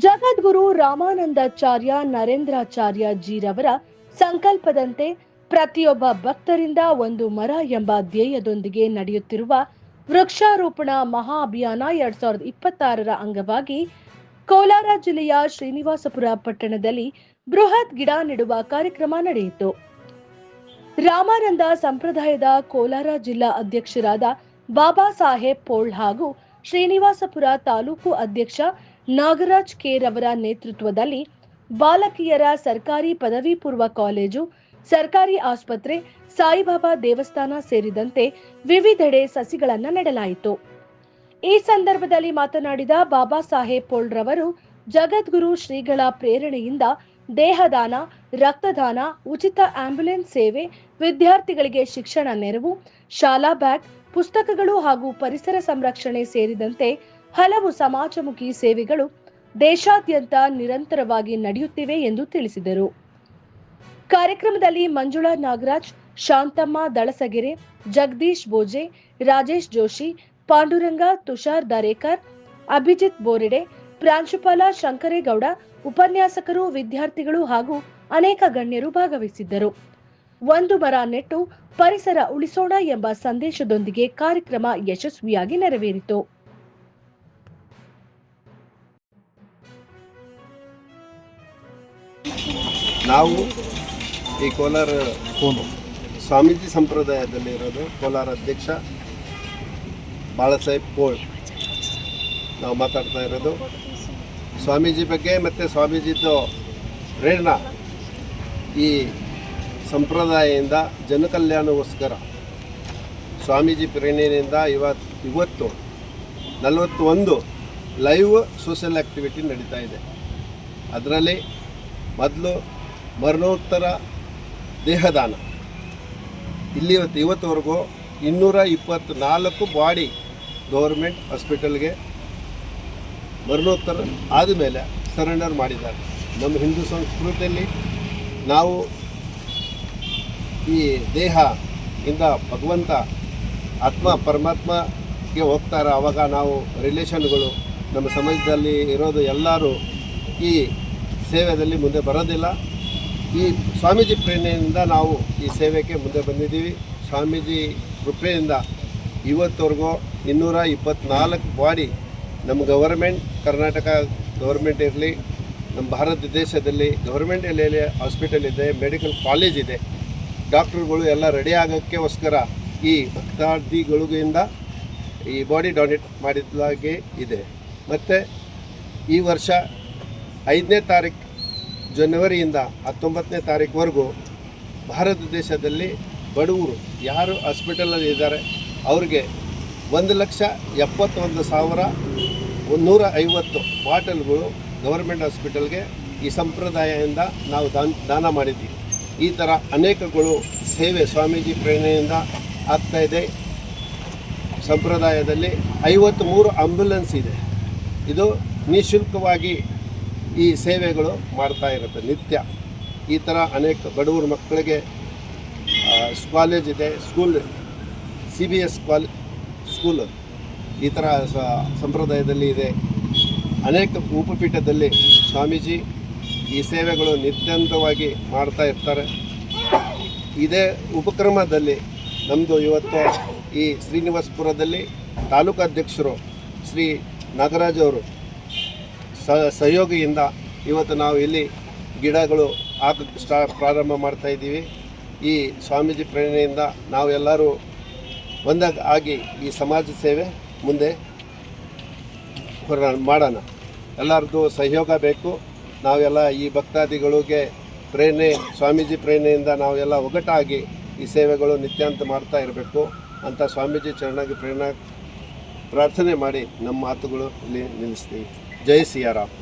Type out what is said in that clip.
ಜಗದ್ಗುರು ರಾಮಾನಂದಾಚಾರ್ಯ ನರೇಂದ್ರಾಚಾರ್ಯ ಜೀರವರ ಸಂಕಲ್ಪದಂತೆ ಪ್ರತಿಯೊಬ್ಬ ಭಕ್ತರಿಂದ ಒಂದು ಮರ ಎಂಬ ಧ್ಯೇಯದೊಂದಿಗೆ ನಡೆಯುತ್ತಿರುವ ವೃಕ್ಷಾರೋಪಣ ಮಹಾ ಅಭಿಯಾನ 2026ರ ಅಂಗವಾಗಿ ಕೋಲಾರ ಜಿಲ್ಲೆಯ ಶ್ರೀನಿವಾಸಪುರ ಪಟ್ಟಣದಲ್ಲಿ ಬೃಹತ್ ಗಿಡ ನೆಡುವ ಕಾರ್ಯಕ್ರಮ ನಡೆಯಿತು. ರಾಮಾನಂದ ಸಂಪ್ರದಾಯದ ಕೋಲಾರ ಜಿಲ್ಲಾ ಅಧ್ಯಕ್ಷರಾದ ಬಾಬಾ ಸಾಹೇಬ್ ಪೋಳ್ ಹಾಗೂ ಶ್ರೀನಿವಾಸಪುರ ತಾಲೂಕು ಅಧ್ಯಕ್ಷ ನಾಗರಾಜ್ ಕೆ ರವರ ನೇತೃತ್ವದಲ್ಲಿ ಬಾಲಕಿಯರ ಸರ್ಕಾರಿ ಪದವಿ ಪೂರ್ವ ಕಾಲೇಜು, ಸರ್ಕಾರಿ ಆಸ್ಪತ್ರೆ, ಸಾಯಿಬಾಬಾ ದೇವಸ್ಥಾನ ಸೇರಿದಂತೆ ವಿವಿಧೆಡೆ ಸಸಿಗಳನ್ನು ನೆಡಲಾಯಿತು. ಈ ಸಂದರ್ಭದಲ್ಲಿ ಮಾತನಾಡಿದ ಬಾಬಾ ಸಾಹೇಬ್ ಪೋಳ್ ರವರು, ಜಗದ್ಗುರು ಶ್ರೀಗಳ ಪ್ರೇರಣೆಯಿಂದ ದೇಹದಾನ, ರಕ್ತದಾನ, ಉಚಿತ ಆಂಬ್ಯುಲೆನ್ಸ್ ಸೇವೆ, ವಿದ್ಯಾರ್ಥಿಗಳಿಗೆ ಶಿಕ್ಷಣ ನೆರವು, ಶಾಲಾ ಬ್ಯಾಗ್, ಪುಸ್ತಕಗಳು ಹಾಗೂ ಪರಿಸರ ಸಂರಕ್ಷಣೆ ಸೇರಿದಂತೆ ಹಲವು ಸಮಾಜಮುಖಿ ಸೇವೆಗಳು ದೇಶಾದ್ಯಂತ ನಿರಂತರವಾಗಿ ನಡೆಯುತ್ತಿವೆ ಎಂದು ತಿಳಿಸಿದರು. ಕಾರ್ಯಕ್ರಮದಲ್ಲಿ ಮಂಜುಳಾ ನಾಗರಾಜ್, ಶಾಂತಮ್ಮ ದಳಸಗೆರೆ, ಜಗದೀಶ್ ಬೋಜೆ, ರಾಜೇಶ್ ಜೋಶಿ, ಪಾಂಡುರಂಗ, ತುಷಾರ್ ದಾರೇಕರ್, ಅಭಿಜಿತ್ ಬೋರೆಡೆ, ಪ್ರಾಂಶುಪಾಲ ಶಂಕರೇಗೌಡ, ಉಪನ್ಯಾಸಕರು, ವಿದ್ಯಾರ್ಥಿಗಳು ಹಾಗೂ ಅನೇಕ ಗಣ್ಯರು ಭಾಗವಹಿಸಿದ್ದರು. ಒಂದು ಮರ ನೆಟ್ಟು ಪರಿಸರ ಉಳಿಸೋಣ ಎಂಬ ಸಂದೇಶದೊಂದಿಗೆ ಕಾರ್ಯಕ್ರಮ ಯಶಸ್ವಿಯಾಗಿ ನೆರವೇರಿತು. ನಾವು ಈ ಕೋಲಾರ ಸ್ವಾಮೀಜಿ ಸಂಪ್ರದಾಯದಲ್ಲಿರೋದು ಕೋಲಾರ ಅಧ್ಯಕ್ಷ ಬಾಳಾಸಾಹೇಬ್ ಪೋಳ್ ನಾವು ಮಾತಾಡ್ತಾ ಇರೋದು ಸ್ವಾಮೀಜಿ ಬಗ್ಗೆ ಮತ್ತು ಸ್ವಾಮೀಜಿದು ಪ್ರೇರಣಾ ಈ ಸಂಪ್ರದಾಯದಿಂದ ಜನಕಲ್ಯಾಣಗೋಸ್ಕರ ಸ್ವಾಮೀಜಿ ಪ್ರೇರಣೆಯಿಂದ ಇವತ್ತು 41 ಲೈವ್ ಸೋಷಿಯಲ್ ಆ್ಯಕ್ಟಿವಿಟಿ ನಡೀತಾ ಇದೆ. ಅದರಲ್ಲಿ ಮೊದಲು ಮರಣೋತ್ತರ ದೇಹದಾನ, ಇವತ್ತುವರೆಗೂ 224 ಬಾಡಿ ಗೌರ್ಮೆಂಟ್ ಹಾಸ್ಪಿಟಲ್ಗೆ ಮರಣೋತ್ತರ ಆದಮೇಲೆ ಸರೆಂಡರ್ ಮಾಡಿದ್ದಾರೆ. ನಮ್ಮ ಹಿಂದೂ ಸಂಸ್ಕೃತಿಯಲ್ಲಿ ನಾವು ಈ ದೇಹ ಇಂದ ಭಗವಂತ ಆತ್ಮ ಪರಮಾತ್ಮಗೆ ಹೋಗ್ತಾರೆ. ಆವಾಗ ನಾವು ರಿಲೇಷನ್ಗಳು ನಮ್ಮ ಸಮಾಜದಲ್ಲಿ ಇರೋದು ಎಲ್ಲರೂ ಈ ಸೇವೆಯಲ್ಲಿ ಮುಂದೆ ಬರೋದಿಲ್ಲ. ಈ ಸ್ವಾಮೀಜಿ ಪ್ರೇರಣೆಯಿಂದ ನಾವು ಈ ಸೇವೆಗೆ ಮುಂದೆ ಬಂದಿದ್ದೀವಿ. ಸ್ವಾಮೀಜಿ ಕೃಪೆಯಿಂದ ಇವತ್ತವರೆಗೂ 224 ಬಾಡಿ ನಮ್ಮ ಗವರ್ಮೆಂಟ್, ಕರ್ನಾಟಕ ಗೌರ್ಮೆಂಟ್ ಇರಲಿ, ನಮ್ಮ ಭಾರತ ದೇಶದಲ್ಲಿ ಗೌರ್ಮೆಂಟ್ ಎಲ್ಲ ಹಾಸ್ಪಿಟಲ್ ಇದೆ, ಮೆಡಿಕಲ್ ಕಾಲೇಜ್ ಇದೆ, ಡಾಕ್ಟ್ರುಗಳು ಎಲ್ಲ ರೆಡಿ ಆಗೋಕ್ಕೋಸ್ಕರ ಈ ಭಕ್ತಾದಿಗಳಿಂದ ಈ ಬಾಡಿ ಡೊನೇಟ್ ಮಾಡಿದಾಗೆ ಇದೆ. ಮತ್ತು ಈ ವರ್ಷ 5ನೇ ತಾರೀಕು ಜನವರಿಯಿಂದ 19ನೇ ತಾರೀಕುವರೆಗೂ ಭಾರತ ದೇಶದಲ್ಲಿ ಬಡವರು ಯಾರು ಹಾಸ್ಪಿಟಲಲ್ಲಿ ಇದ್ದಾರೆ ಅವ್ರಿಗೆ 1,71,150 ಬಾಟಲ್ಗಳು ಗೌರ್ಮೆಂಟ್ ಹಾಸ್ಪಿಟಲ್ಗೆ ಈ ಸಂಪ್ರದಾಯದಿಂದ ನಾವು ದಾನ ಮಾಡಿದ್ದೀವಿ. ಈ ಥರ ಅನೇಕಗಳು ಸೇವೆ ಸ್ವಾಮೀಜಿ ಪ್ರೇರಣೆಯಿಂದ ಆಗ್ತಾಯಿದೆ. ಸಂಪ್ರದಾಯದಲ್ಲಿ 53 ಆಂಬ್ಯುಲೆನ್ಸ್ ಇದೆ. ಇದು ನಿಶುಲ್ಕವಾಗಿ ಈ ಸೇವೆಗಳು ಮಾಡ್ತಾ ಇರುತ್ತೆ ನಿತ್ಯ. ಈ ಥರ ಅನೇಕ ಬಡವರ ಮಕ್ಕಳಿಗೆ ಕಾಲೇಜ್ ಇದೆ, ಸ್ಕೂಲ್, CBS ಸ್ಕೂಲು ಈ ಥರ ಸಂಪ್ರದಾಯದಲ್ಲಿ ಇದೆ. ಅನೇಕ ಉಪಪೀಠದಲ್ಲಿ ಸ್ವಾಮೀಜಿ ಈ ಸೇವೆಗಳು ನಿತ್ಯಂತವಾಗಿ ಮಾಡ್ತಾ ಇರ್ತಾರೆ. ಇದೇ ಉಪಕ್ರಮದಲ್ಲಿ ನಮ್ಮದು ಇವತ್ತು ಈ ಶ್ರೀನಿವಾಸಪುರದಲ್ಲಿ ತಾಲೂಕು ಅಧ್ಯಕ್ಷರು ಶ್ರೀ ನಾಗರಾಜ್ ಅವರು ಸಹಯೋಗಿಯಿಂದ ಇವತ್ತು ನಾವು ಇಲ್ಲಿ ಗಿಡಗಳು ಪ್ರಾರಂಭ ಮಾಡ್ತಾಯಿದ್ದೀವಿ. ಈ ಸ್ವಾಮೀಜಿ ಪ್ರೇರಣೆಯಿಂದ ನಾವೆಲ್ಲರೂ ಒಂದಾಗಿ ಈ ಸಮಾಜ ಸೇವೆ ಮುಂದೆ ಮಾಡೋಣ. ಎಲ್ಲರದ್ದು ಸಹಯೋಗ ಬೇಕು. ನಾವೆಲ್ಲ ಈ ಭಕ್ತಾದಿಗಳಿಗೆ ಪ್ರೇರಣೆ, ಸ್ವಾಮೀಜಿ ಪ್ರೇರಣೆಯಿಂದ ನಾವೆಲ್ಲ ಒಗ್ಗಟ್ಟಾಗಿ ಈ ಸೇವೆಗಳು ನಿತ್ಯಾಂತ ಮಾಡ್ತಾ ಇರಬೇಕು ಅಂತ ಸ್ವಾಮೀಜಿ ಚರಣಾಗಿ ಪ್ರಾರ್ಥನೆ ಮಾಡಿ ನಮ್ಮ ಮಾತುಗಳು ಇಲ್ಲಿ ನಿಲ್ಲಿಸ್ತೀವಿ. ಜೈ ಸಿಯಾರಾಮ್.